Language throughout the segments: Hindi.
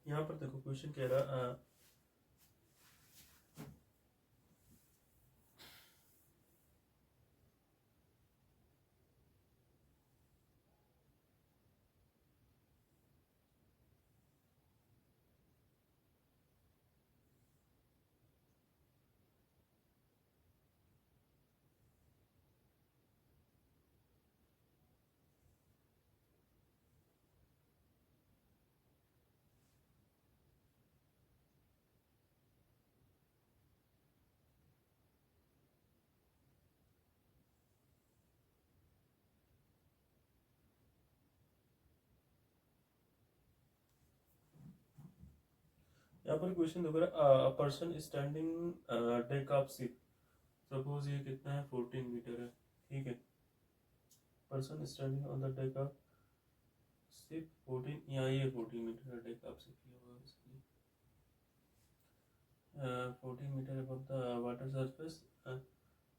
यहाँ पर देखो क्वेश्चन कह रहा यहाँ पर क्वेश्चन देखो a person standing deck of ship, suppose ये कितना है 14 मीटर है, ठीक है। Person standing on the deck of ship 14, यहाँ ये 14 मीटर है डेक ऑफ शिप, ये होगा इसलिए 14 metre above the water surface,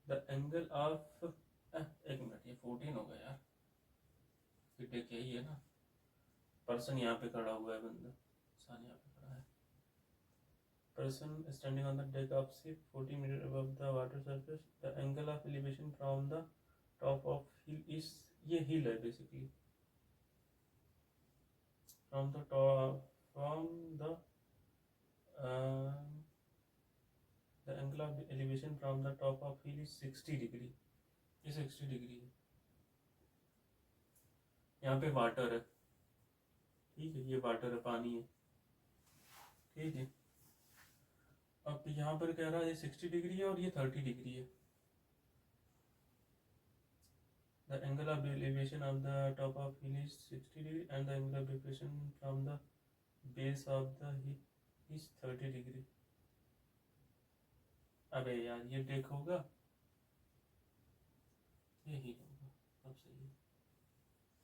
the angle of एक मिनट, ये 14 होगा यार, ये डेक यही है ना, पर्सन यहाँ पे खड़ा हुआ है, बंदा इंसान यहाँ पे खड़ा है। Person standing on the deck of ship 40 meters above the water surface. The angle of elevation from the top of hill is, ये hill है basically, from the top, from uh, the angle of elevation from the top of hill is 60 degree, ये 60 डिग्री है। यहाँ पे वाटर है, ठीक है, ये वाटर है, पानी है, ठीक है। अब यहाँ पर कह रहा है ये 60 डिग्री है और ये 30 डिग्री है। The angle of elevation of the top of hill is 60 degree and the angle of depression from the base of the hill is 30 degree। अबे यार ये डेक होगा, ये हिल होगा, अब सही है,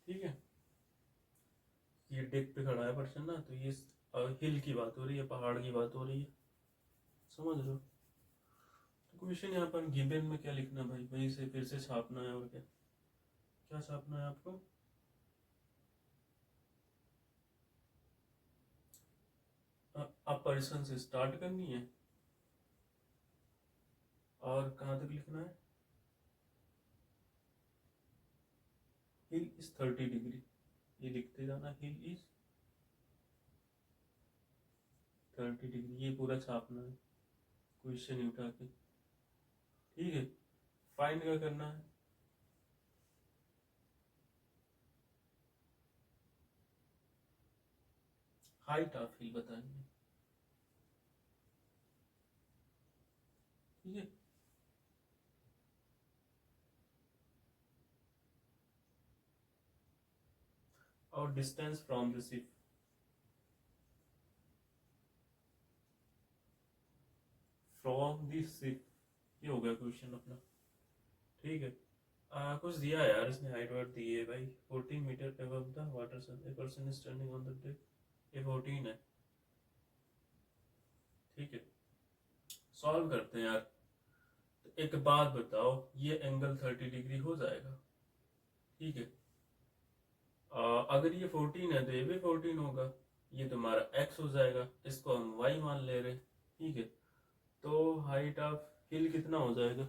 ठीक है। ये डेक पे खड़ा है पर्सन ना, तो ये हिल की बात हो रही है, पहाड़ की बात हो रही है, समझ रहे हो। तो क्वेश्चन यहाँ पर गिवन में क्या लिखना भाई, वहीं से फिर से छापना है, और क्या क्या छापना है आपको, अब पर्सन से स्टार्ट करनी है और कहाँ तक लिखना है, हिल इज 30 डिग्री, ये लिखते जाना, हिल इज 30 डिग्री, ये पूरा छापना है क्वेश्चन उठा के, ठीक है। फाइंड क्या करना है, हाइट ऑफ हिल बतानी है, ठीक है। और distance from the ship, from the ship, ये हो गया क्वेश्चन अपना, ठीक है। कुछ दिया यार इसने, हाइट वाइट दी है भाई, 14 metre above the water surface, a person is standing on the deck, ये 14 है, ठीक है। सॉल्व करते हैं यार। तो एक बात बताओ, ये एंगल 30 डिग्री हो जाएगा, ठीक है। अगर ये 14 है तो ये भी 14 होगा, ये तुम्हारा x हो जाएगा, इसको हम y मान ले रहे, ठीक है। तो हाइट ऑफ हिल कितना हो जाएगा,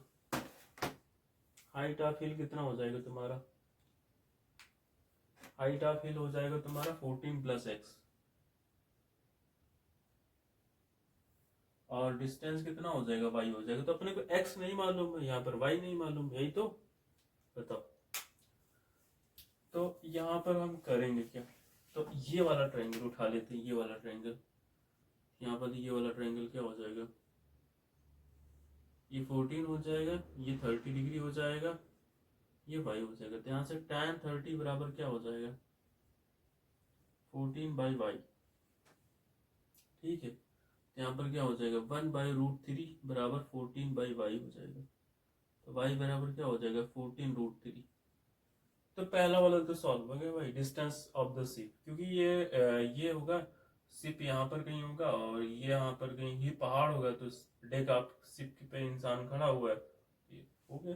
हाइट ऑफ हिल कितना हो जाएगा तुम्हारा, हाइट ऑफ हिल हो जाएगा तुम्हारा 14 प्लस एक्स, और डिस्टेंस कितना हो जाएगा, y हो जाएगा। तो अपने को x नहीं मालूम है, यहाँ पर y नहीं मालूम, यही तो बताओ। तो यहाँ पर हम करेंगे क्या, तो ये वाला ट्रायंगल उठा लेते हैं, ये वाला ट्रायंगल, यहाँ पर ये वाला ट्रायंगल क्या हो जाएगा, ये 14 हो जाएगा, ये 30 डिग्री हो जाएगा, ये y हो जाएगा। ध्यान से tan 30 बराबर क्या हो जाएगा, 14 बाई वाई, ठीक है। यहाँ पर क्या हो जाएगा, 1/√3 बराबर 14 बाई वाई हो जाएगा। तो y बराबर क्या हो जाएगा, 14√3। तो पहला वाला तो सॉल्व हो गया भाई, डिस्टेंस ऑफ द शिप, क्योंकि ये होगा, शिप यहाँ पर कहीं होगा और ये यहाँ पर कहीं, ये पहाड़ होगा, तो डेक ऑफ शिप पे इंसान खड़ा हुआ है, ये हो गया।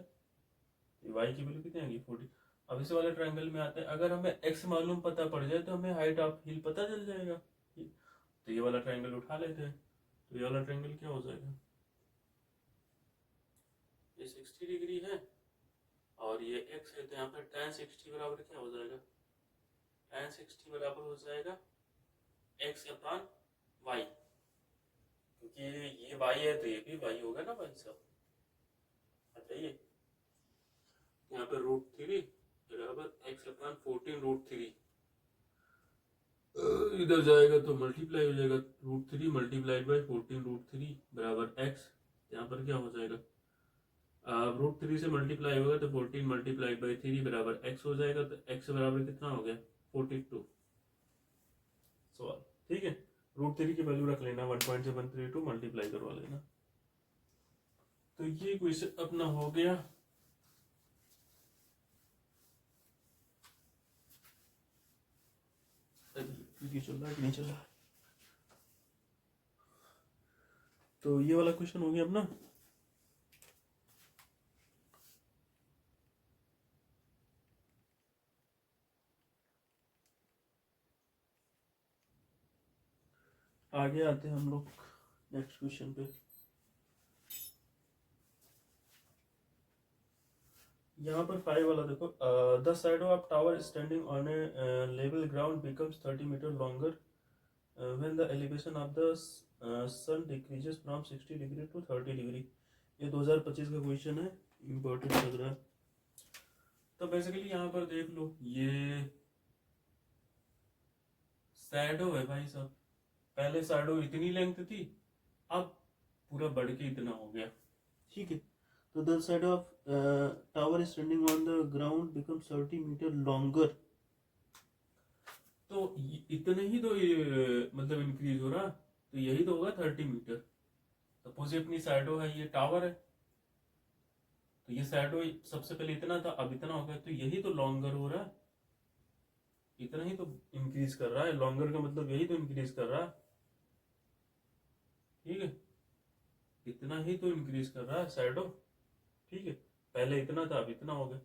वाई की वैल्यू कितनी आएगी, 40। अब इस वाले ट्रायंगल में आते हैं, अगर हमें एक्स मालूम पता पड़ जाए तो हमें हाइट ऑफ हिल पता चल जाएगा, तो ये वाला ट्रायंगल उठा लेते हैं, तो ये वाला ट्रायंगल क्या हो जाएगा, ये 60 डिग्री है और ये x है, तो यहाँ पर tan 60 बराबर क्या हो जाएगा, tan 60 बराबर हो जाएगा x अपान y, क्योंकि ये y है तो ये भी y होगा ना भाई साहब। बताइए, यहाँ पे √3 बराबर x अपान 14√3, इधर जाएगा तो मल्टीप्लाई हो जाएगा, √3 मल्टीप्लाइड बाई 14√3 बराबर x, यहाँ पर क्या हो जाएगा, √3 से मल्टीप्लाई होगा तो 14 मल्टीप्लाइड बाई 3 बराबर x हो जाएगा, तो x बराबर कितना हो गया 42 सवाल। ठीक है, √3 की वैल्यू रख लेना 1.732 मल्टीप्लाई करवा लेना। तो ये क्वेश्चन अपना हो गया। चल रहा है कि नहीं चल रहा, तो ये वाला क्वेश्चन हो गया अपना। आगे आते हैं हम लोग नेक्स्ट क्वेश्चन पे। यहाँ पर 5 वाला देखो, the shadow of tower standing on a level ground becomes 30 metre longer when the elevation of the sun decreases from 60 degree to 30 degree. ये 2025 का क्वेश्चन है, इम्पोर्टेंट लग रहा है। तो बेसिकली यहाँ पर देख लो, ये शैडो है भाई साहब, पहले शैडो इतनी लेंथ थी, अब पूरा बढ़ के इतना हो गया। ठीक है, तो the shadow of tower standing on the ground become 30 metre longer, तो इतना ही तो मतलब इंक्रीज हो रहा, तो यही तो होगा 30 मीटर। सपोज ये अपनी शैडो है, ये टावर है, तो ये शैडो सबसे पहले इतना था, अब इतना हो गया, तो यही तो लॉन्गर हो रहा है, इतना ही तो इंक्रीज कर रहा है। लॉन्गर का मतलब यही तो इंक्रीज कर रहा है। ठीक है, इतना ही तो इंक्रीज कर रहा है शैडो। ठीक है, पहले इतना था, अब इतना हो गया।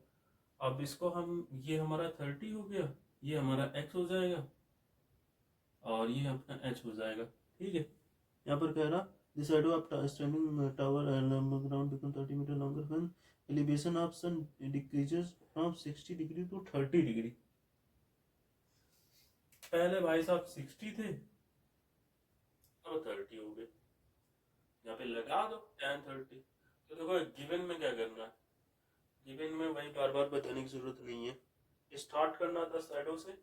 अब इसको हम, ये हमारा 30 हो गया, ये हमारा x हो जाएगा और ये अपना h हो जाएगा। ठीक है, यहाँ पर कह रहा the shadow of standing tower ground become 30 meter longer when elevation of sun decreases from 60 degree to 30 degree। पहले भाई साहब 60 थे, अब 30 हो गए। यहाँ पे लगा दो tan 30। तो देखो गिवन में क्या करना है, गिवन में वही बार बार बताने की जरूरत नहीं है, स्टार्ट करना था शैडो से,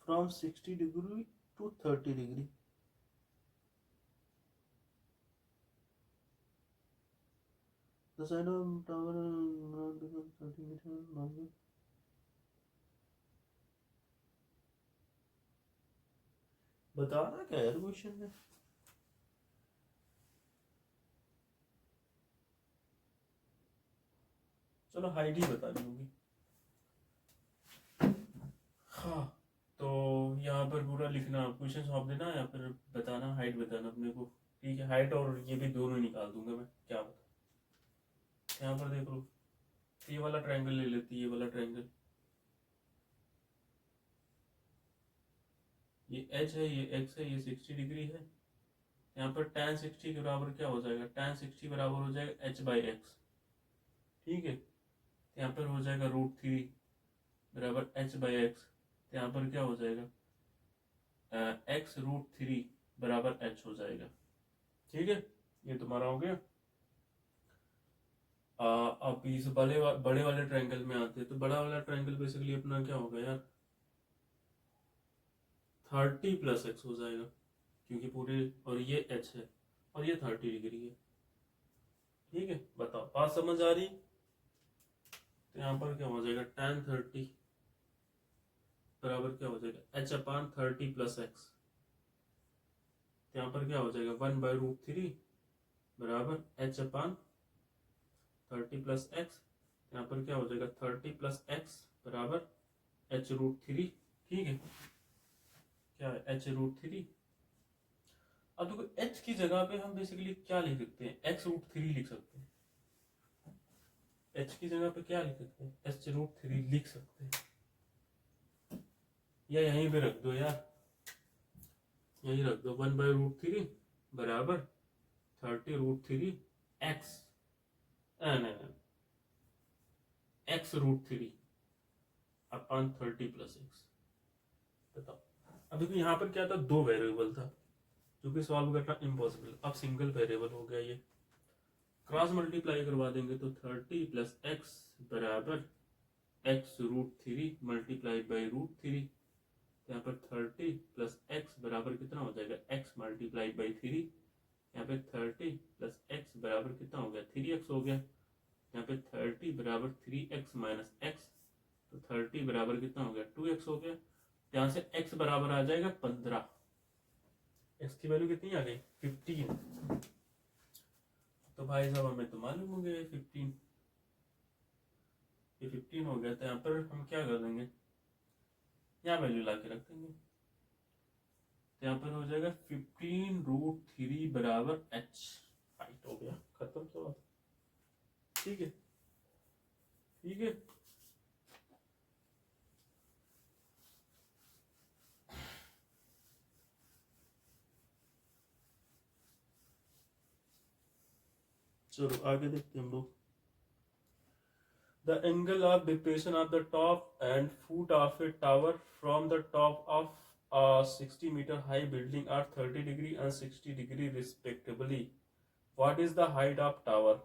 from 60 degree to 30 degree। The side of tower ground becomes 30 meter longer। बताना क्या यार क्वेश्चन में, चलो हाइट ही बतानी होगी। हाँ, तो यहाँ पर पूरा लिखना, क्वेश्चन सॉल्व देना या फिर बताना, हाइट बताना अपने को। ठीक है, हाइट और ये भी दोनों निकाल दूंगा मैं, क्या बता। यहाँ पर देख लो, ये वाला ट्रायंगल ले लेती, ये वाला ट्रायंगल, ये h है, ये x है, ये 60 डिग्री है। यहाँ पर tan 60 के बराबर क्या हो जाएगा, tan 60 बराबर हो जाएगा h/x। ठीक है, यहाँ पर हो जाएगा √3 बराबर h/x, तो यहाँ पर क्या हो जाएगा, x √3 बराबर h हो जाएगा। ठीक है, ये तुम्हारा हो गया। अब इस बड़े वाले ट्रायंगल में आते हैं, तो बड़ा वाला ट्रायंगल बेसिकली अपना क्या होगा यार, 30 + x हो जाएगा, क्योंकि पूरे, और ये h है और ये 30 डिग्री है। ठीक है, बताओ बात समझ आ रही। तो यहाँ पर क्या हो जाएगा, tan 30 बराबर क्या हो जाएगा, h/30 + x। यहाँ पर क्या हो जाएगा, 1/√3 बराबर h/30 + x। यहाँ पर क्या हो जाएगा, 30 + x बराबर h√3 ठीक है, क्या है h रूट थ्री। अब देखो h की जगह पे हम बेसिकली क्या लिख सकते हैं, x रूट थ्री लिख सकते हैं। h की जगह पे क्या लिख सकते हैं, h रूट थ्री लिख सकते हैं, या यहीं पे रख दो यार, यहीं रख दो, 1/√3 बराबर 30√3 x, नहीं, x√3 अपन 30 + x। बताओ, अब देखो यहाँ पर क्या था, दो वेरिएबल था जो कि सॉल्व करना इम्पॉसिबल, अब सिंगल वेरिएबल हो गया ये, क्रॉस मल्टीप्लाई करवा देंगे तो 30 + x बराबर x√3 मल्टीप्लाइड बाई √3। यहाँ पर 30 + x बराबर कितना हो जाएगा, x मल्टीप्लाइड बाई 3। यहाँ पे 30 + x बराबर कितना हो गया, 3x हो गया। यहाँ पे 30 बराबर 3x - x, तो 30 बराबर कितना हो गया, 2x हो गया। यहाँ से x बराबर आ जाएगा 15, x की वैल्यू कितनी आ गई, 15। तो भाई साहब हमें तो मालूम हो गया 15, ये 15 हो गया। तो यहाँ पर हम क्या कर देंगे, यहाँ वैल्यू ला के रख देंगे, तो यहाँ पर हो जाएगा 15√3 बराबर h। हाइट हो गया, खत्म सवाल। ठीक है, ठीक है। चलो आगे देखते हैं हम लोग। The angle of depression of the top and foot of a tower from the top of a 60-meter high building are 30° and 60° respectively. What is the height of tower?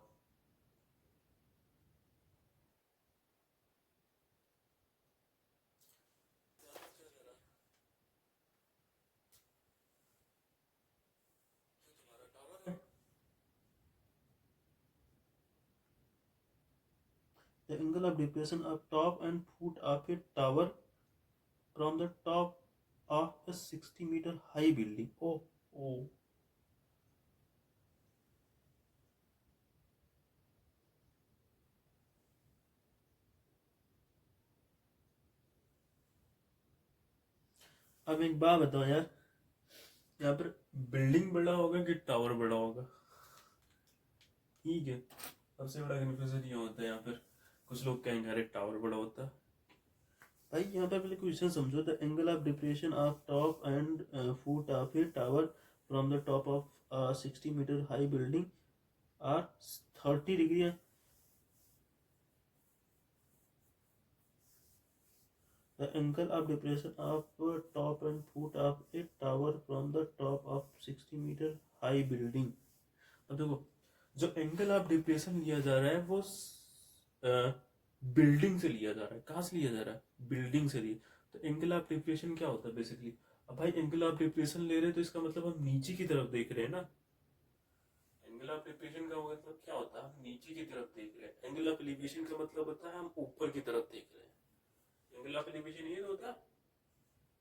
The angle of depression of top and foot of a tower from the top of a 60-meter high building. Oh, oh. अब एक बात बताओ यार, यहाँ पर बिल्डिंग बड़ा होगा कि टावर बड़ा होगा? ठीक है, सबसे बड़ा कन्फ्यूजन ये होता है यहाँ पर, कुछ लोग कहेंगे अरे टावर बड़ा होता है। भाई यहाँ पर पहले क्वेश्चन समझो। The angle of depression of top and foot of a tower from the top of 60-meter high building are 30°. The angle of depression of top and foot of a tower from the top of 60-meter high building. अब देखो, जो एंगल ऑफ डिप्रेशन लिया जा रहा है वो बिल्डिंग से लिया जा रहा है। कहाँ से लिया जा रहा है, बिल्डिंग से लिया। तो एंगल ऑफ डिप्रेशन क्या होता है बेसिकली, अब भाई एंगल ऑफ डिप्रेशन ले रहे हैं तो इसका मतलब हम नीचे की तरफ देख रहे हैं ना। एंगल ऑफ डिप्रेशन का मतलब क्या होता है, हम नीचे की तरफ देख रहे हैं। एंगल ऑफ एलिवेशन का मतलब होता है हम ऊपर की तरफ देख रहे हैं। एंगल ऑफ एलिवेशन ये होता है,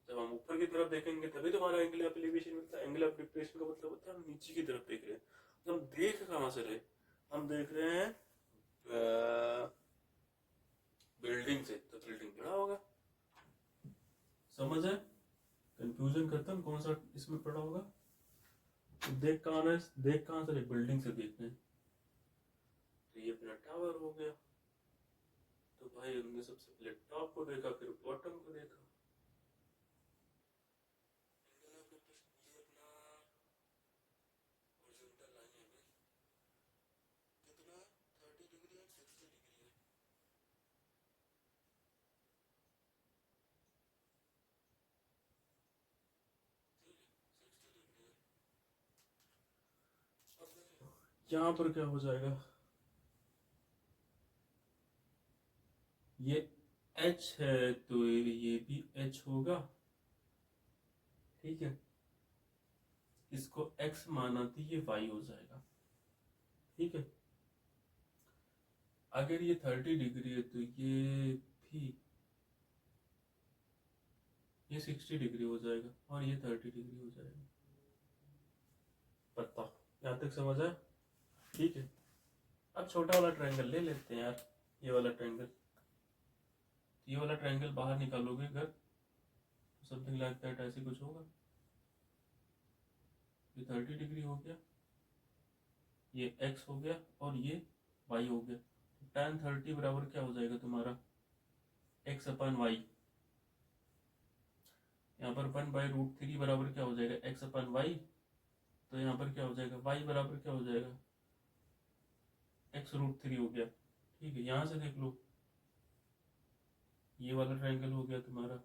जब हम ऊपर की तरफ देखेंगे तभी तो हमारा एंगल ऑफ एलिवेशन मिलता है। एंगल ऑफ डिप्रेशन का मतलब होता है हम नीचे की तरफ देख रहे हैं। तो हम देख कहाँ से रहे, हम देख रहे हैं बिल्डिंग से, तो बिल्डिंग बड़ा होगा। समझ है, कंफ्यूजन खत्म, कौन सा इसमें पड़ा होगा। तो देख कहाँ से रहे, बिल्डिंग से देख रहे हैं, तो ये अपना टावर हो गया। तो भाई हमने सबसे पहले टॉप को देखा, फिर बॉटम को देखा। यहाँ पर क्या हो जाएगा, ये h है तो ये भी h होगा। ठीक है, इसको x माना तो ये y हो जाएगा। ठीक है, अगर ये 30° है तो ये 60° हो जाएगा और ये 30° हो जाएगा। पता, यहाँ तक समझ आया। ठीक है, अब छोटा वाला ट्रायंगल ले लेते हैं यार, ये वाला ट्रायंगल। ये वाला ट्रायंगल बाहर निकालोगे अगर समथिंग लाइक दैट, ऐसे कुछ होगा। ये 30 डिग्री हो गया, ये x हो गया और ये y हो गया। tan 30 बराबर क्या हो जाएगा तुम्हारा x अपन y। यहाँ पर 1/√3 बराबर क्या हो जाएगा x अपन y। तो यहाँ पर क्या हो जाएगा y बराबर क्या हो जाएगा x√3 हो गया। ठीक है, यहाँ से देख लो ये वाला ट्रायंगल हो गया तुम्हारा,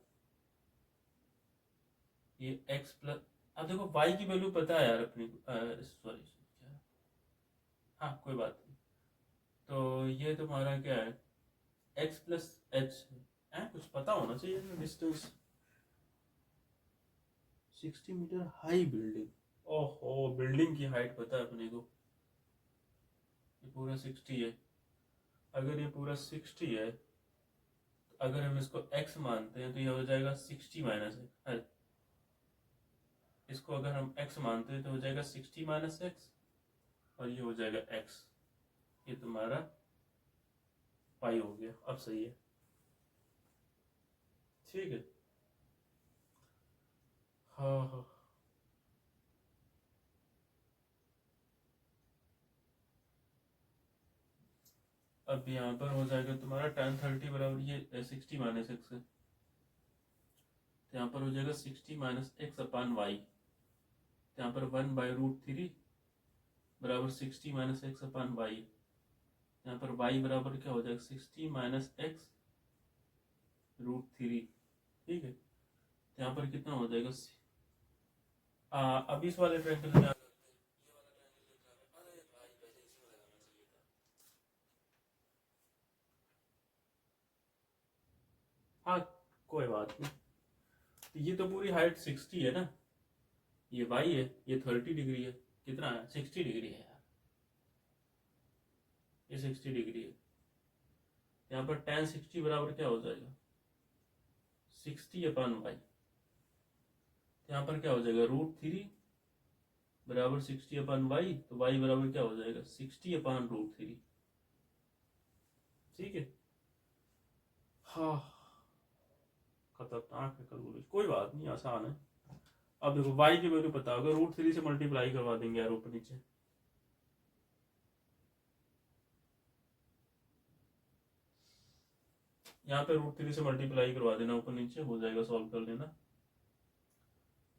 ये x प्लस, अब देखो y की वैल्यू पता है यार अपनी को, सॉरी क्या, हाँ कोई बात नहीं। तो ये तुम्हारा क्या है x प्लस एच है, कुछ पता होना चाहिए ना डिस्टेंस। 60 मीटर हाई बिल्डिंग, ओहो बिल्डिंग की हाइट पता है अपने को, ये पूरा 60 है। अगर ये पूरा 60 है तो अगर हम इसको x मानते हैं तो ये हो जाएगा 60 माइनस है, इसको अगर हम x मानते हैं तो हो जाएगा 60 माइनस एक्स और ये हो जाएगा x, ये तुम्हारा पाई हो गया। अब सही है, ठीक है। हाँ हाँ, अब यहाँ पर हो जाएगा तुम्हारा tan 30 बराबर ये 60 माइनस एक्स है, तो यहाँ पर हो जाएगा 60 माइनस एक्स अपान वाई। यहाँ पर 1/√3 बराबर 60 माइनस एक्स अपान वाई। यहाँ पर y बराबर क्या हो जाएगा 60 माइनस एक्स √3। ठीक है, तो यहाँ पर कितना हो जाएगा अब इस वाले ट्रायंगल में हाँ कोई बात नहीं। तो ये तो पूरी हाइट 60 है ना, ये y है, ये 30 डिग्री है, कितना है 60 डिग्री है यार, ये 60 डिग्री है। यहाँ पर tan 60 बराबर क्या हो जाएगा 60 अपान वाई। यहाँ पर क्या हो जाएगा √3 बराबर 60 अपान वाई, तो y बराबर क्या हो जाएगा 60 अपान √3। ठीक है, हाँ खतरनाक है कैलकुलेशन, कोई बात नहीं आसान है। अब देखो y की वैल्यू पता होगा, √3 से मल्टीप्लाई करवा देंगे यार ऊपर नीचे। यहाँ पे √3 से मल्टीप्लाई करवा देना ऊपर नीचे, हो जाएगा, सॉल्व कर लेना।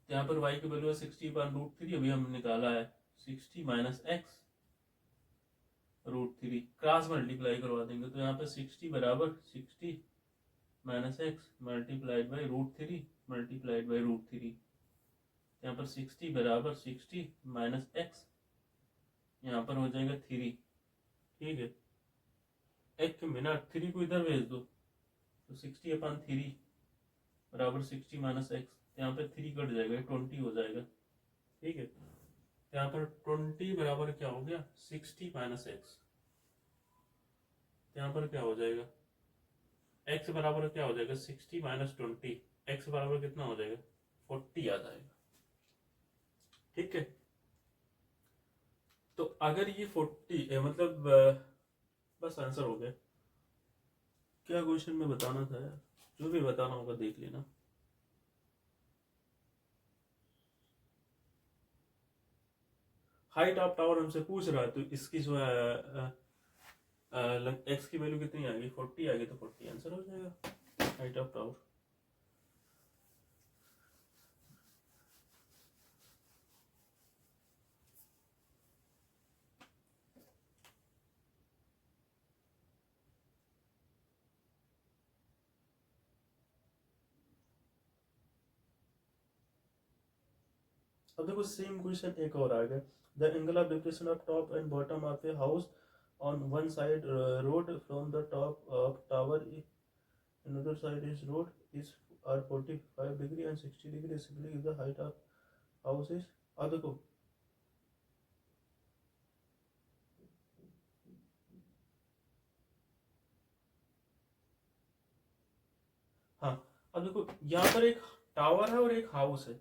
यहाँ पर y की वैल्यू है 60/√3, अभी हम निकाला है 60 माइनस एक्स √3, क्रॉस मल्टीप्लाई करवा देंगे तो यहाँ पे 60 बराबर 60 minus x multiplied by √3 multiplied by √3। यहाँ पर 60 बराबर 60 माइनस एक्स, यहाँ पर हो जाएगा 3। ठीक है, एक मिनट 3 को इधर भेज दो, तो 60 अपान 3 बराबर 60 माइनस एक्स, यहाँ पे 3 कट जाएगा 20 हो जाएगा। ठीक है, यहाँ पर 20 बराबर क्या हो गया 60 माइनस एक्स, यहाँ पर क्या हो जाएगा x बराबर क्या हो जाएगा 60 माइनस 20, x बराबर कितना हो जाएगा 40 आ जाएगा। ठीक है, तो अगर ये 40 है मतलब बस आंसर हो गया। क्या क्वेश्चन में बताना था यार, जो भी बताना होगा देख लेना। हाइट ऑफ टावर हमसे पूछ रहा है तो इसकी जो है एक्स की वैल्यू कितनी आ गई 40 आ गई, तो 40 आंसर हो जाएगा हाइट ऑफ टावर। अब देखो सेम क्वेश्चन एक और आ गया, the angle of depression of top and bottom of a house on one side road from the top of tower, another side is road is are 45 degree and 60 degree simply if the height of house is। अब देखो हाँ, अब देखो यहाँ पर एक टावर है और एक हाउस है,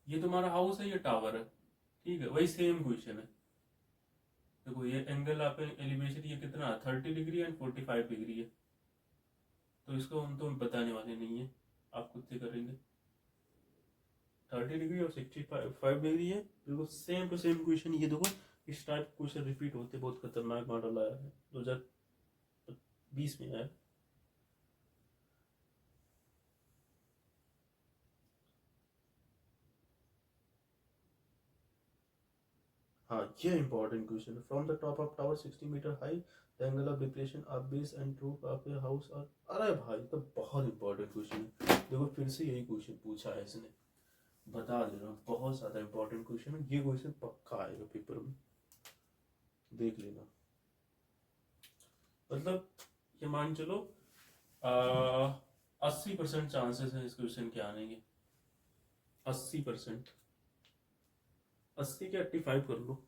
ये तुम्हारा हाउस है ये टावर है। ठीक है, वही सेम क्वेश्चन है। देखो ये एंगल आप एलिवेशन ये कितना 30 डिग्री एंड 45 डिग्री है, तो इसको हम तो बताने वाले नहीं है। आप खुद से करेंगे। 30 डिग्री और 65 डिग्री है, बिल्कुल सेम टू सेम क्वेश्चन। ये देखो इस टाइप क्वेश्चन रिपीट होते, बहुत खतरनाक मॉडल आया है 2020 में आया। हाँ ये इंपॉर्टेंट क्वेश्चन है। From the top of tower 60 metre high, the angle of depression of base and roof of a house और, अरे भाई तो बहुत इंपॉर्टेंट क्वेश्चन है। देखो फिर से यही क्वेश्चन पूछा है इसने, बता दे रहा हूँ बहुत ज्यादा इंपॉर्टेंट क्वेश्चन है। ये क्वेश्चन पक्का आएगा पेपर में, देख लेना। मतलब ये मान चलो 80% चांसेस है इस क्वेश्चन के आने के। 80%, 80 के 85 कर लो।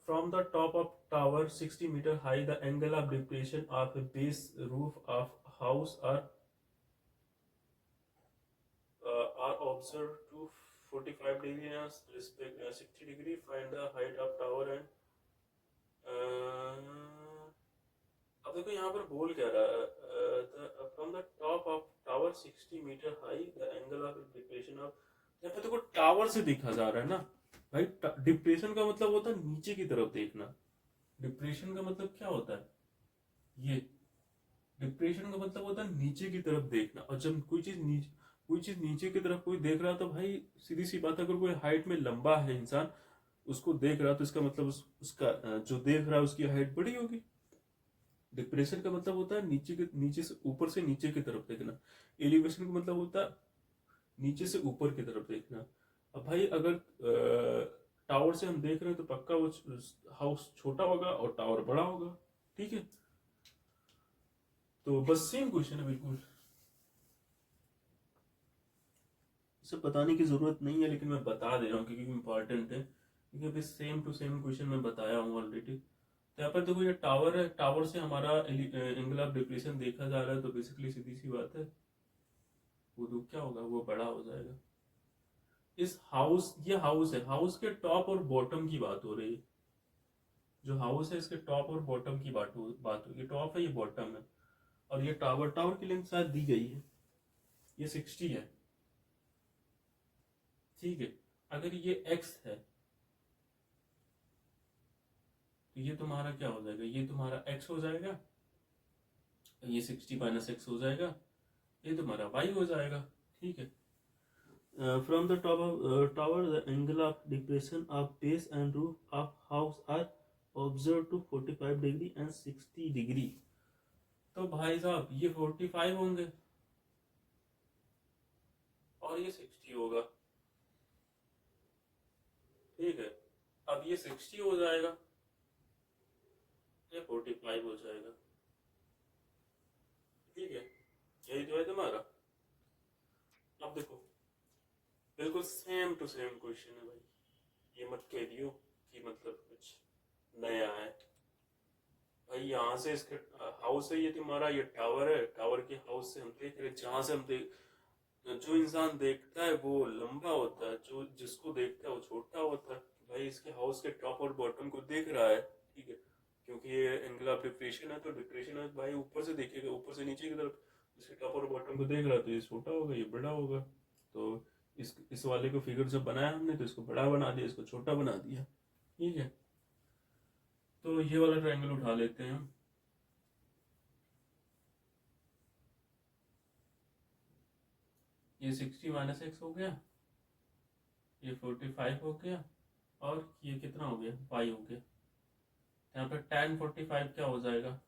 From the top of tower 60 meter high, the angle of depression of a base roof of house are observed to 45 degree and respect 60 degree. Find the height of tower and अब देखो यहाँ पर बोल क्या रहा है, from the top of tower 60 metre high the angle of depression of, यहाँ पे देखो टावर से देखा जा रहा है ना भाई। डिप्रेशन का मतलब होता है नीचे की तरफ देखना। डिप्रेशन का मतलब क्या होता है, ये डिप्रेशन का मतलब होता है नीचे की तरफ देखना। और जब कोई चीज नीचे की तरफ कोई देख रहा है तो भाई सीधी सी बात है, अगर कोई हाइट में लंबा है इंसान उसको देख रहा तो इसका मतलब उसका जो देख रहा है उसकी हाइट बड़ी होगी। डिप्रेशन का मतलब होता है नीचे से ऊपर से नीचे की तरफ देखना। एलिवेशन का मतलब होता है नीचे से ऊपर की तरफ देखना। अब भाई अगर टावर से हम देख रहे हैं तो पक्का वो हाउस छोटा होगा और टावर बड़ा होगा, ठीक है। तो बस सेम क्वेश्चन है बिल्कुल, इसे बताने की जरूरत नहीं है, लेकिन मैं बता दे रहा हूँ क्योंकि इंपॉर्टेंट है। क्योंकि अभी सेम टू सेम क्वेश्चन मैं बताया हूँ ऑलरेडी। तो यहाँ पर देखो ये टावर है, टावर से हमारा एंगल ऑफ डिप्रेशन देखा जा रहा है, तो बेसिकली सीधी सी बात है वो तो क्या होगा, वो बड़ा हो जाएगा। इस हाउस, ये हाउस है, हाउस के टॉप और बॉटम की बात हो रही है। जो हाउस है इसके टॉप और बॉटम की बात होगी। टॉप है, ये बॉटम है, और ये टावर, टावर की लेंथ शायद दी गई है, ये 60 है, ठीक है। अगर ये x है तो ये तुम्हारा क्या हो जाएगा, ये तुम्हारा x हो जाएगा, ये 60 माइनस एक्स हो जाएगा, ये तुम्हारा y हो जाएगा, ठीक है। From the top of tower the angle of depression of base and roof of house are observe to 45 degree and 60 degree. तो भाई साहब ये 45 होंगे और ये 60 होगा, ठीक है। अब ये 60 हो जाएगा, ये 45 हो जाएगा, ठीक है। यही तो है तुम्हारा। अब देखो बिल्कुल सेम टू सेम क्वेश्चन है भाई, ये मत कह दियो कि मतलब कुछ नया है। भाई यहाँ से इसके हाउस है, ये तुम्हारा ये टावर है, टावर के हाउस से हम देख रहे, जहां से हम देख, जो इंसान देखता है वो लंबा होता है, जो जिसको देखता है वो छोटा होता है। भाई इसके हाउस के टॉप और बॉटम को देख रहा है, ठीक है, क्योंकि ये एंगल ऑफ डिप्रेशन है, तो डिप्रेशन है भाई ऊपर से देखेगा, ऊपर से नीचे की तरफ। इसके टॉप और बॉटम को देख रहा है तो ये छोटा होगा, ये बड़ा होगा। तो इस वाले को फिगर जब बनाया हमने तो इसको बड़ा बना दिया, इसको छोटा बना दिया, ठीक है। तो ये वाला ट्रायंगल उठा लेते हैं हम। ये 60 माइनस एक्स हो गया, ये 45 हो गया, और ये कितना हो गया, पाई हो गया। यहाँ पे tan 45 क्या हो जाएगा,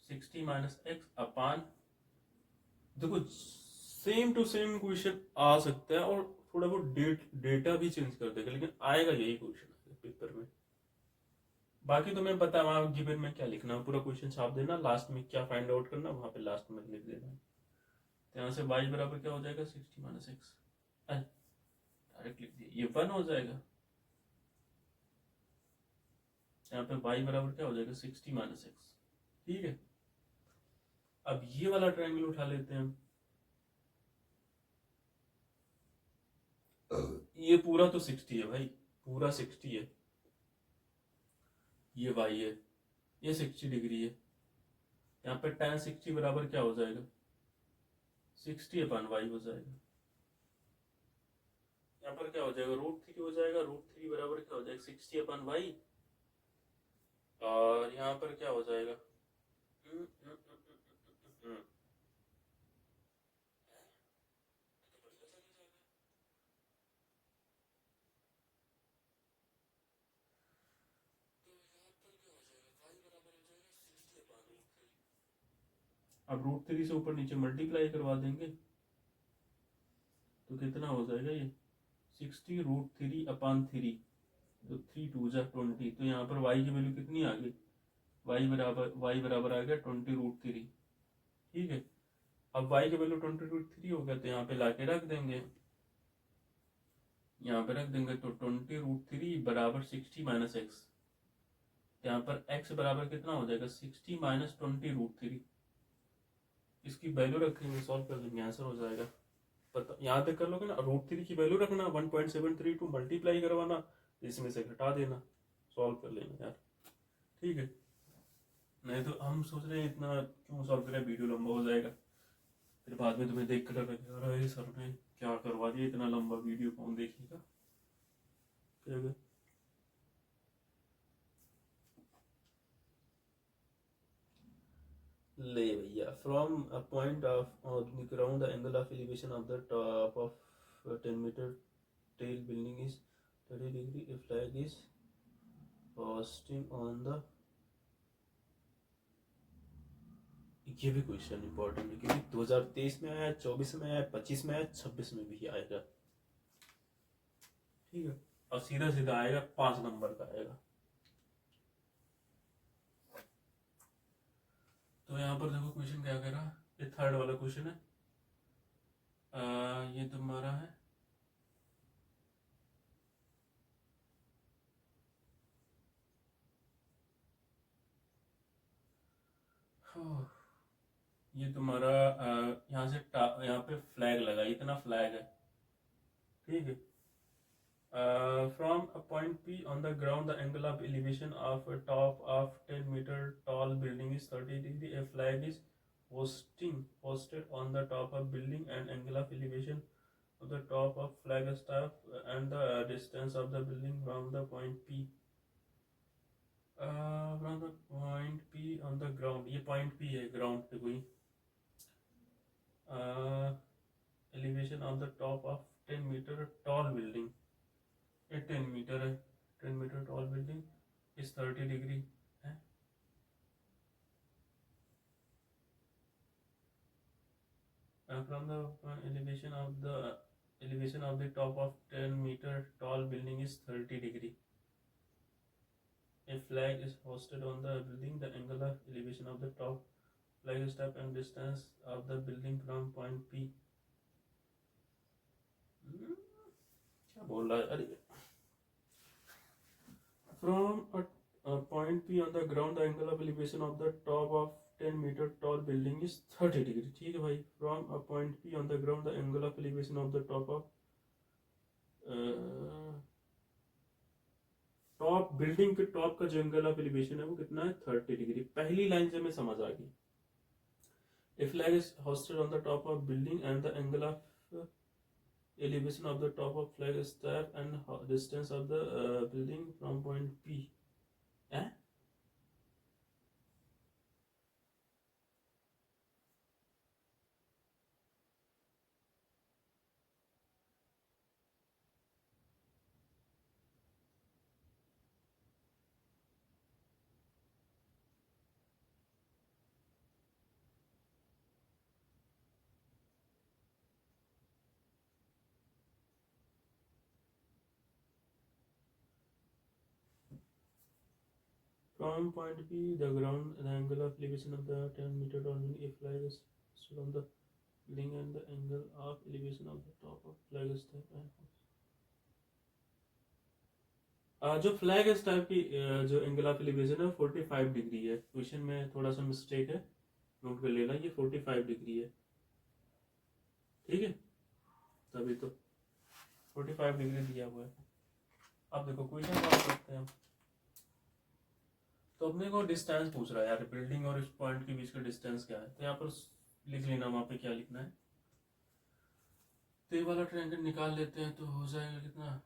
60 माइनस एक्स अपान, देखो सेम टू सेम क्वेश्चन आ सकता है और थोड़ा बहुत डेटा भी चेंज कर देगा, लेकिन आएगा यही क्वेश्चन पेपर में। बाकी तुम्हें पता है वहां गिवन में क्या लिखना है, पूरा क्वेश्चन छाप देना, लास्ट में क्या फाइंड आउट करना वहां पे लास्ट में लिख देना। तो यहाँ से y बराबर क्या हो जाएगा, 60 माइनस एक्स, डायरेक्ट लिख दिया, ये 1 हो जाएगा। यहाँ पे y बराबर क्या हो जाएगा, 60 माइनस एक्स, ठीक है। अब ये वाला ट्रायंगल उठा लेते हैं हम। ये पूरा तो 60 है भाई, पूरा 60 है, ये y है, ये 60 डिग्री है, यहाँ पे tan 60 बराबर क्या हो जाएगा, 60/y हो जाएगा। यहाँ पर क्या हो जाएगा, √3 हो जाएगा, √3 बराबर क्या हो जाएगा, 60/y। और यहाँ पर क्या हो जाएगा, अब √3 से ऊपर नीचे मल्टीप्लाई करवा देंगे तो कितना हो जाएगा ये 60√3/3, तो 3×2 = 20। तो यहाँ पर y की वैल्यू कितनी आ गई, y बराबर आ गया 20√3। ठीक है, अब y की वैल्यू 20√3 हो गया तो यहाँ पे लाके रख देंगे, यहाँ पे रख देंगे तो 20√3 बराबर 60 - x। यहाँ पर x बराबर कितना हो जाएगा, 60 - 20√3। इसकी वैल्यू रखेंगे, सॉल्व कर लेंगे, आंसर हो जाएगा। पता यहाँ तक कर लोगे ना, √3 की वैल्यू रखना, 1.732 मल्टीप्लाई करवाना, इसमें से घटा देना, सॉल्व कर लेना यार। ठीक है, नहीं तो हम सोच रहे हैं इतना क्यों सॉल्व करें, वीडियो लंबा हो जाएगा, फिर बाद में तुम्हें देख कर लगेगा अरे सर ने क्या करवा दिया, इतना लंबा वीडियो कौन देखेगा। क्या ले भैया, from a point of on the ground the angle of elevation of the top of 10 metre tall building is 30 degree if flag is hoisting on the, ये भी क्वेश्चन इंपॉर्टेंट है क्योंकि 2023 में आया, 24 में आया, 25 में आया, 26 में भी आएगा। ठीक है, और सीधा सीधा आएगा 5 नंबर का आएगा। तो यहाँ पर देखो क्वेश्चन क्या कह रहा, ये थर्ड वाला क्वेश्चन है। ये तुम्हारा है ये तुम्हारा यहाँ से यहाँ पे फ्लैग लगा, इतना फ्लैग है। ठीक है, from a point P on the ground the angle of elevation of a top of 10-meter tall building is 30 degree. A flag is hosted on the top of building and angle of elevation of the top of flag staff and the distance of the building from the point P from the point P on the ground, ये point P है ground पे कोई, elevation of the top of 10-meter tall building, ये 10 मीटर है, 10 मीटर टॉल बिल्डिंग इस 30 डिग्री है। From the elevation of the top of 10-meter tall building is 30 degree. A flag is hoisted on the building. The angle of elevation of the top flag step and distance of the building from point P. क्या बोल रहा है, अरे from a point P on the ground the angle of elevation of the top of 10-meter tall building is 30 degree. ठीक है भाई, from a point P on the ground the angle of elevation of the top of top building के टॉप का जो एंगल ऑफ एलिवेशन है वो कितना है, 30 डिग्री। पहली लाइन से मैं समझ आ गई। A flag is hoisted on the top of building and the angle of elevation of the top of flag staff and distance of the building from point P. From point P, the ground, the angle of elevation of the 10-meter tall building, a flag is stood on the building and the angle of elevation of the top of flag staff and जो फ्लैग स्टाफ की जो एंगल ऑफ एलिवेशन है 45 डिग्री है। क्वेश्चन में थोड़ा सा मिस्टेक है, नोट कर लेना, ये 45 डिग्री है। ठीक है, तभी तो 45 डिग्री दिया हुआ है। अब देखो क्वेश्चन सॉल्व करते हैं हम। तो अपने को डिस्टेंस पूछ रहा है यार, बिल्डिंग और इस पॉइंट के बीच का डिस्टेंस क्या है, तो यहाँ पर लिख लेना वहाँ पे क्या लिखना है। तो ये वाला ट्रायंगल निकाल लेते हैं, तो हो जाएगा कितना,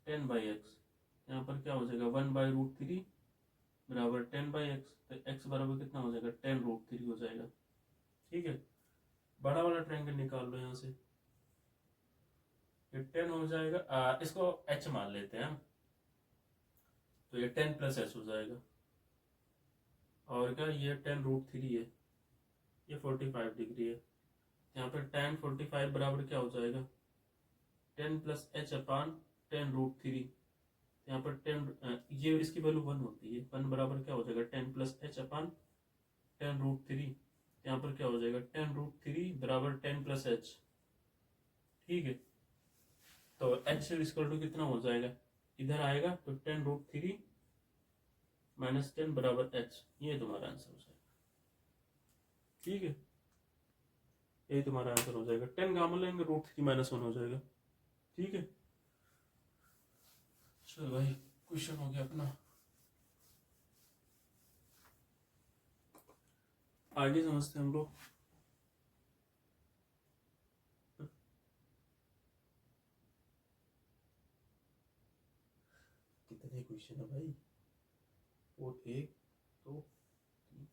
टेन बाई एक्स। यहाँ पर क्या हो जाएगा, 1/√3 बराबर 10/x, तो x बराबर कितना हो जाएगा, 10√3 हो जाएगा। ठीक है, बड़ा वाला ट्रायंगल निकाल लो यहाँ से, ये 10 हो जाएगा, इसको h मान लेते हैं हम, तो ये 10 + h हो जाएगा। और क्या, ये 10√3 है, ये 45 डिग्री है। यहाँ पर tan 45 बराबर क्या हो जाएगा, 10 + h/10√3। यहाँ पर 10, ये इसकी वैल्यू 1 होती है, 1 बराबर क्या हो जाएगा, 10 + h/10√3। यहाँ पर क्या हो जाएगा, 10√3 बराबर 10 + h। ठीक है, तो h इक्वल टू कितना हो जाएगा, इधर आएगा तो 10√3 - 10 बराबर h, ये तुम्हारा आंसर हो जाएगा। ठीक है, यही तुम्हारा आंसर हो जाएगा, 10 गामा लेंगे, √3 - 1 हो जाएगा। ठीक है, चलो भाई, क्वेश्चन हो गया अपना, आगे समझते हैं हम लोग। कितने क्वेश्चन है भाई, और 1 2 3,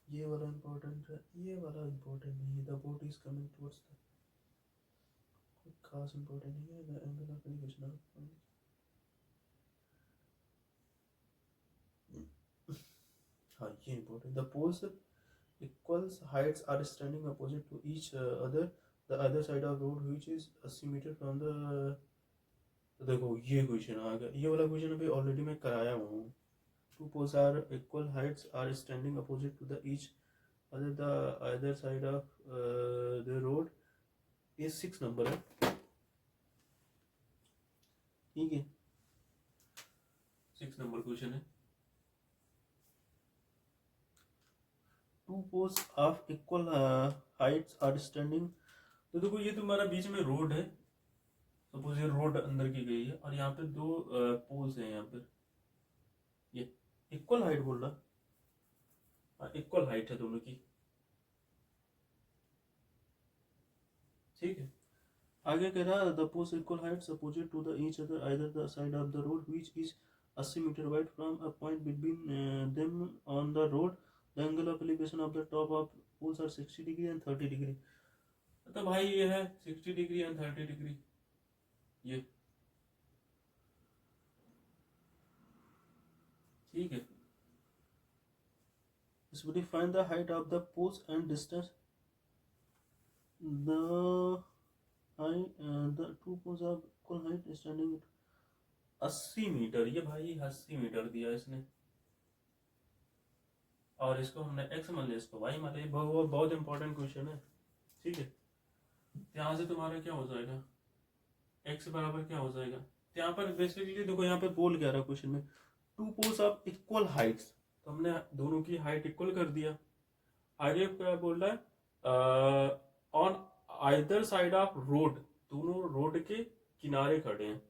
ये वाला इम्पोर्टेंट है, ये वाला इम्पोर्टेंट नहीं है, the boat is coming towards the, कोई खास इम्पोर्टेंट नहीं है, द एंगल ऑफ एलिवेशन, हाँ ये important, the poles equals heights are standing opposite to each other, the other side of road which is 80 meter from the, देखो ये क्वेश्चन आ गया, ये वाला क्वेश्चन अभी ऑलरेडी मैं कराया हुआ हूँ। Two poles are equal heights are standing opposite to the each other the other side of the road, ये 6 नंबर है। ठीक है, 6 नंबर क्वेश्चन है। Two poles of equal heights are standing, तो देखो ये तुम्हारा बीच में रोड है, सपोज ये रोड अंदर की गई है, और यहाँ पे 2 पोल्स हैं, यहाँ पर ये इक्वल हाइट बोल रहा, इक्वल हाइट है दोनों की। ठीक है, आगे कह रहा, the poles equal heights opposite to the each other either the side of the road which is 80 metre wide from a point between them on the road, the angle of elevation of the top of poles are 60 degree and 30 degree. तो भाई ये है 60 डिग्री एंड 30 डिग्री, ये ठीक है। So define the height of the poles and distance. The the two poles of equal height standing 80 metre, ये भाई 80 मीटर दिया इसने, और इसको हमने x मान लिया, इसको y मान लिया, बहुत इंपॉर्टेंट क्वेश्चन है। ठीक है, यहाँ से तुम्हारा क्या हो जाएगा, x बराबर क्या हो जाएगा, यहाँ पर बेसिकली देखो, यहाँ पे बोल क्या रहा क्वेश्चन में, two poles of equal heights, तो हमने दोनों की हाइट इक्वल कर दिया। आगे क्या बोल रहा है, on either side of road, दोनों रोड के किनारे खड़े हैं,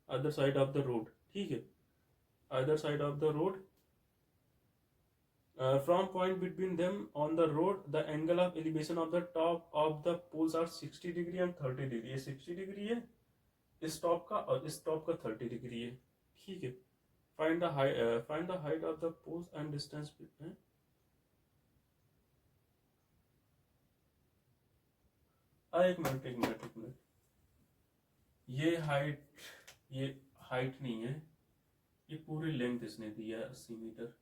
other side of the road. ठीक है, other side of the road, from point between them on the road, the angle of elevation of the top of the poles are 60 degree and 30 degree. ये 60 डिग्री है इस टॉप का, और इस टॉप का 30 डिग्री है। ठीक है, find the height of the poles and distance, एक मिनट एक मिनट एक मिनट, ये हाइट नहीं है, ये पूरी लेंथ इसने दिया है 80 मीटर।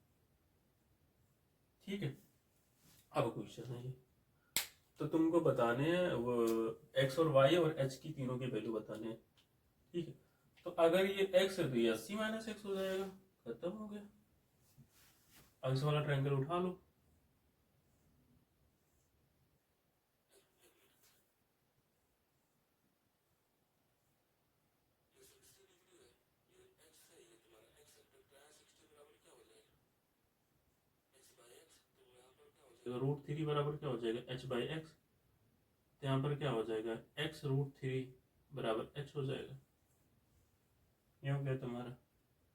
ठीक है, अब क्वेश्चन है ये, तो तुमको बताने हैं वो x और y और h की तीनों की वैल्यू बताने हैं। ठीक है, तो अगर ये x है तो ये 80 - x हो जाएगा, खत्म हो गया। अब इस वाला ट्रायंगल उठा लो, जाएगा √3 बराबर क्या हो जाएगा h/x। तो यहाँ पर क्या हो जाएगा x√3 बराबर h हो जाएगा। ये हो गया तुम्हारा।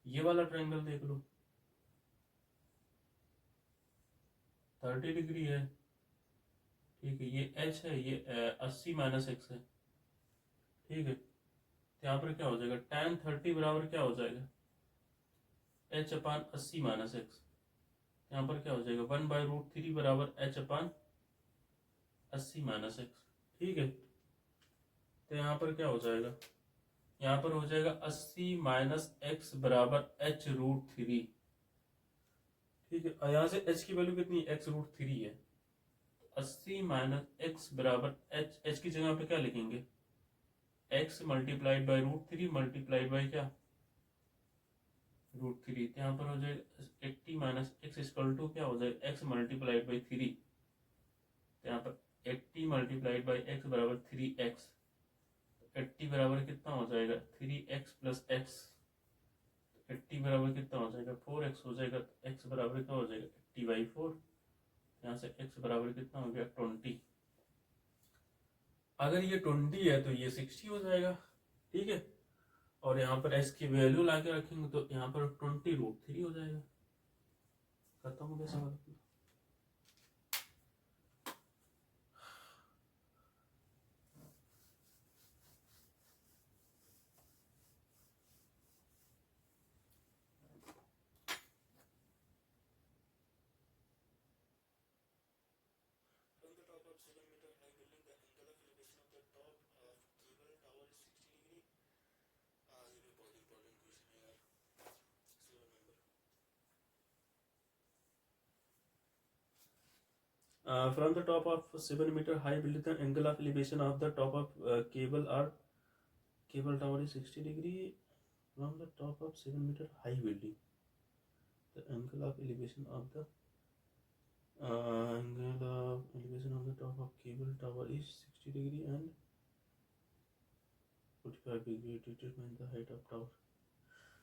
ये वाला ट्रायंगल देख लो 30 डिग्री है, ठीक है, ये h है, ये 80 - x है, ठीक है। तो यहाँ पर क्या हो जाएगा tan 30 बराबर क्या हो जाएगा h/80 - x। यहाँ पर क्या हो जाएगा 1/√3 बराबर h/80 - x, ठीक है। तो यहाँ पर क्या हो जाएगा, यहाँ पर हो जाएगा 80 - x बराबर h√3, ठीक है। और यहाँ से h की वैल्यू कितनी है x√3 है। 80 - x बराबर h की जगह पे क्या लिखेंगे x multiplied by √3 multiplied by क्या √3। यहाँ पर हो जाएगा 80 - x इक्वल टू क्या हो जाएगा x मल्टीप्लाइड बाई 3। यहाँ पर 80 मल्टीप्लाइड बाई x बराबर 3x। 80 बराबर कितना हो जाएगा 3x + x। 80 बराबर कितना हो जाएगा 4x हो जाएगा। x बराबर क्या हो जाएगा 80/4। यहाँ से x बराबर कितना हो गया 20। अगर ये 20 है तो ये 60 हो जाएगा, ठीक है। और यहाँ पर x की वैल्यू ला के रखेंगे तो यहाँ पर 20√3 हो जाएगा। खत्म हो गया सवाल। From the top of 7-meter high building, the angle of elevation of the top of cable tower is 60 degree. From the top of 7-meter high building, the angle of elevation of the top of cable tower is 60 degree and 45 degree. Determine the height of tower.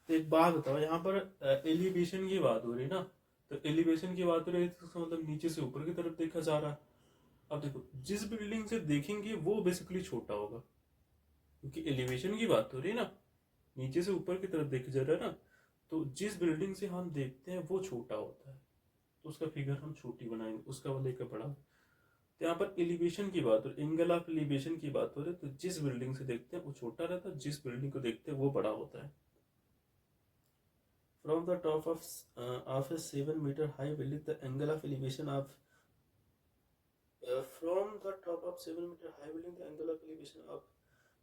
तो एक बात बताओ, यहाँ पर एलिवेशन की बात हो रही है ना, तो एलिवेशन की बात हो रही है तो मतलब नीचे से ऊपर की तरफ देखा जा रहा है। अब देखो जिस बिल्डिंग से देखेंगे वो बेसिकली छोटा होगा, क्योंकि एलिवेशन की बात हो रही है ना, नीचे से ऊपर की तरफ देखा जा रहा है ना, तो जिस बिल्डिंग से हम देखते हैं वो छोटा होता है, तो उसका फिगर हम छोटी बनाएंगे, उसका वाले का बड़ा। तो यहाँ पर एलिवेशन की बात हो, एंगल ऑफ एलिवेशन की बात हो रही है, तो जिस बिल्डिंग से देखते हैं वो छोटा रहता है, जिस बिल्डिंग को देखते हैं वो बड़ा होता है। From the top of a 7-meter high building, the angle of elevation of from the top of 7-meter high building, the angle of elevation of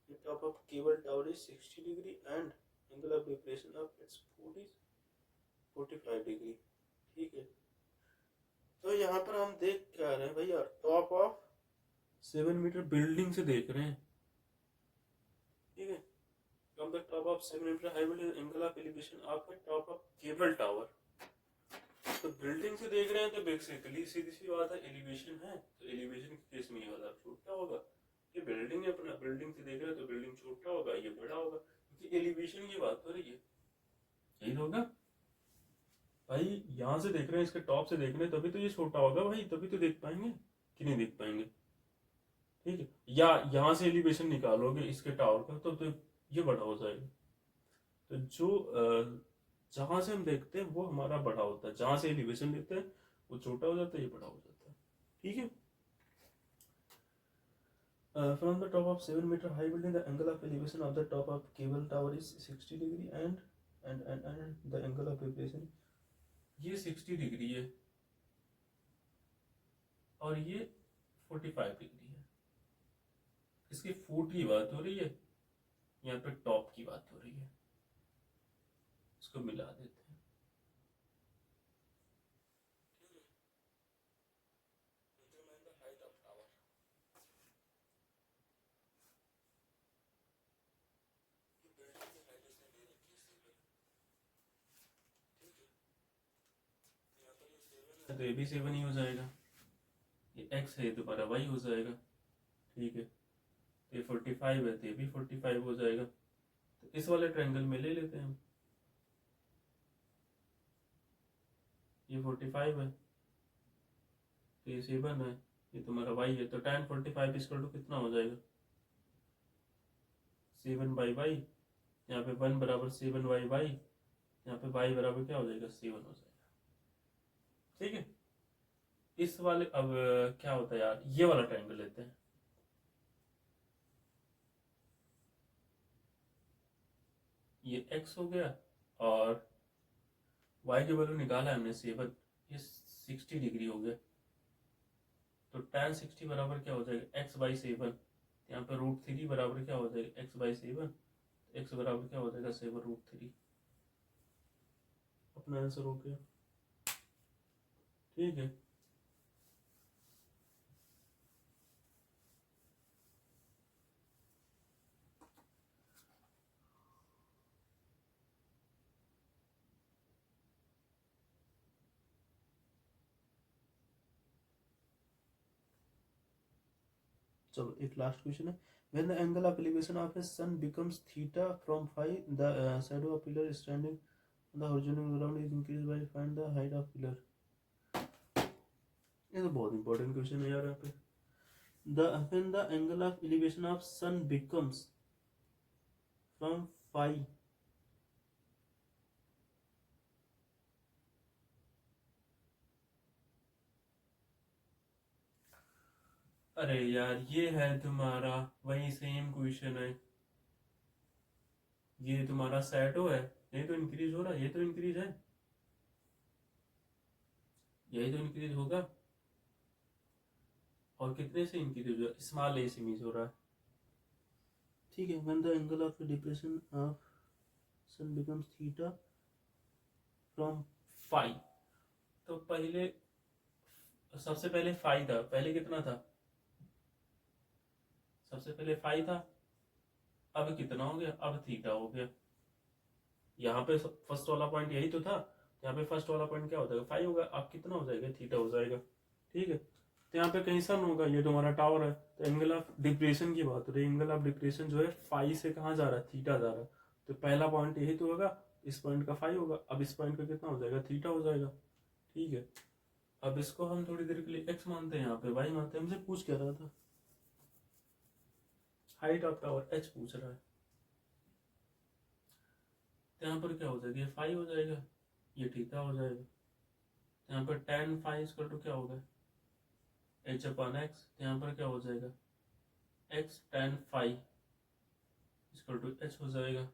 the top of cable tower is 60 degree and angle of depression of its foot is 45 degree, ठीक है। तो यहाँ पर हम देख क्या रहे हैं भैया, टॉप ऑफ 7-meter बिल्डिंग से देख रहे हैं, ठीक है। From the top of 7-meter high building, angle of elevation of the top of cable tower. तो बिल्डिंग से देख रहे हैं तो बेसिकली सीधी सी बात है एलिवेशन है, तो एलिवेशन के केस में ये वाला छोटा होगा। ये बिल्डिंग है अपना, बिल्डिंग से देख रहे हैं तो बिल्डिंग छोटा होगा, ये बड़ा होगा, क्योंकि एलिवेशन की बात हो रही है। यही होगा भाई, यहाँ से देख रहे हैं, इसके टॉप से देख रहे हैं, तभी तो ये छोटा होगा भाई, तभी तो देख पाएंगे कि नहीं देख पाएंगे, ठीक है। या यहाँ से एलिवेशन निकालोगे इसके टावर का तो ये बड़ा हो जाएगा। तो जो जहां से हम देखते हैं वो हमारा बड़ा होता है, जहां से एलिवेशन लेते हैं वो छोटा हो जाता है, ये बड़ा हो जाता है, ठीक है। From the top of 7-meter high building, the angle of elevation of the top of cable tower is 60 degree and the angle of elevation ये 60 डिग्री है और ये 45 डिग्री है। इसके फुट की बात हो रही है, यहाँ पे टॉप की बात हो रही है, इसको मिला देते हैं। तो ये भी 7 ही हो जाएगा, ये x है दोबारा y हो जाएगा, ठीक है। तो ये 45 है तो ये भी 45 हो जाएगा। तो इस वाले ट्रायंगल में ले लेते हैं हम, ये 45 है, तो ये 7 है, ये तुम्हारा y है, तो tan 45 इक्वल टू कितना हो जाएगा 7/y। यहाँ पे 1 बराबर 7y, यहाँ पे y बराबर क्या हो जाएगा 7 हो जाएगा। ठीक है, इस वाले अब क्या होता है यार, ये वाला ट्रायंगल लेते हैं। ये x हो गया और y की वैल्यू निकाला हमने 7, ये 60 डिग्री हो गया। तो tan 60 बराबर क्या हो जाएगा x/7। यहाँ पे √3 बराबर क्या हो जाएगा x/7, x बराबर क्या हो जाएगा 7√3। अपना आंसर हो गया। ठीक है, चलो एक लास्ट क्वेश्चन है। When the angle of elevation of a sun becomes theta from phi, the shadow of pillar standing on the horizontal ground is increased by, find the height of pillar। ये तो बहुत इंपॉर्टेंट क्वेश्चन है यार। यहाँ पे when the angle of elevation of sun becomes from phi, अरे यार ये है तुम्हारा वही सेम क्वेश्चन है। ये तुम्हारा शैडो है, ये तो इंक्रीज हो रहा है, ये तो इंक्रीज है, यही तो इंक्रीज होगा। और कितने से इंक्रीज हो रहा है, स्मॉल ए से इंक्रीज हो रहा है। ठीक है, when the angle of depression of sun becomes theta from phi, तो पहले सबसे पहले फाई था, पहले कितना था, सबसे पहले फाई था, अब कितना हो गया, अब थीटा हो गया। यहाँ पे फर्स्ट वाला पॉइंट यही तो था, यहाँ पे फर्स्ट वाला पॉइंट क्या हो जाएगा फाई होगा, अब कितना हो जाएगा थीटा हो जाएगा। ठीक है, तो यहाँ पे कहीं सन होगा, ये तो हमारा टावर है, तो एंगल ऑफ डिप्रेशन की बात हो रही है, एंगल ऑफ डिप्रेशन जो है फाई से कहाँ जा रहा है, थीटा जा रहा है। तो पहला पॉइंट यही तो होगा, इस पॉइंट का फाई होगा, अब इस पॉइंट का कितना हो जाएगा थीटा हो जाएगा। ठीक है, अब इसको हम थोड़ी देर के लिए एक्स मानते हैं, यहाँ पे वाई मानते हैं। हमसे पूछ क्या रहा था, हाइट ऑफ टावर एच पूछ रहा है, तो यहाँ पर क्या हो जाएगा, ये फाई हो जाएगा, ये थीटा हो जाएगा। तो यहाँ पर tan फाई इक्वल टू क्या होगा h/x, तो यहाँ पर क्या हो जाएगा x tan phi equal to h हो जाएगा।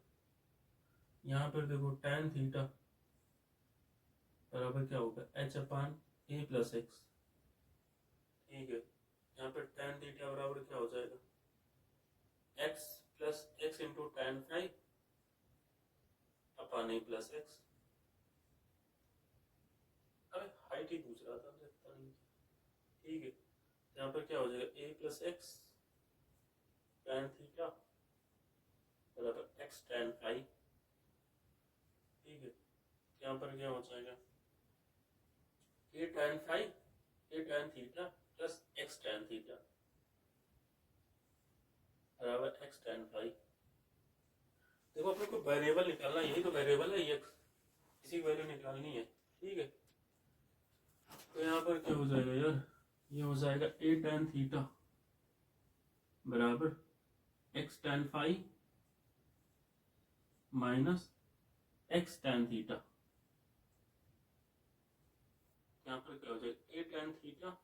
यहाँ पर देखो tan थीटा बराबर क्या होगा h/a प्लस x। ठीक है, यहाँ पर tan थीटा बराबर क्या हो जाएगा x plus x into tan phi upon a plus x। अरे हाइट ही पूछ रहा था, पता नहीं। ठीक है, यहाँ पर क्या हो जाएगा a plus x tan theta बराबर x tan फाई। ठीक है, यहाँ पर क्या हो जाएगा a tan phi a tan theta plus x tan theta बराबर x tan फाई। देखो अपने को वेरिएबल निकालना, यही तो वेरिएबल है ये, इसी की वैल्यू निकालनी है। ठीक है, तो यहाँ पर क्या हो जाएगा यार, ये हो जाएगा a tan थीटा बराबर x tan phi minus x tan theta. यहाँ पर क्या हो जाएगा a tan थीटा,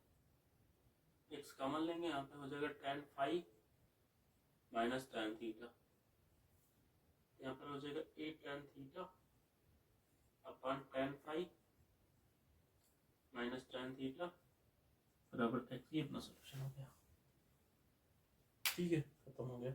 x कॉमन लेंगे, यहाँ पे हो जाएगा tan phi minus tan theta. यहाँ पर हो जाएगा a tan theta upon tan phi minus tan theta बराबर x। ये अपना सोल्यूशन हो गया। ठीक है, खत्म हो गया।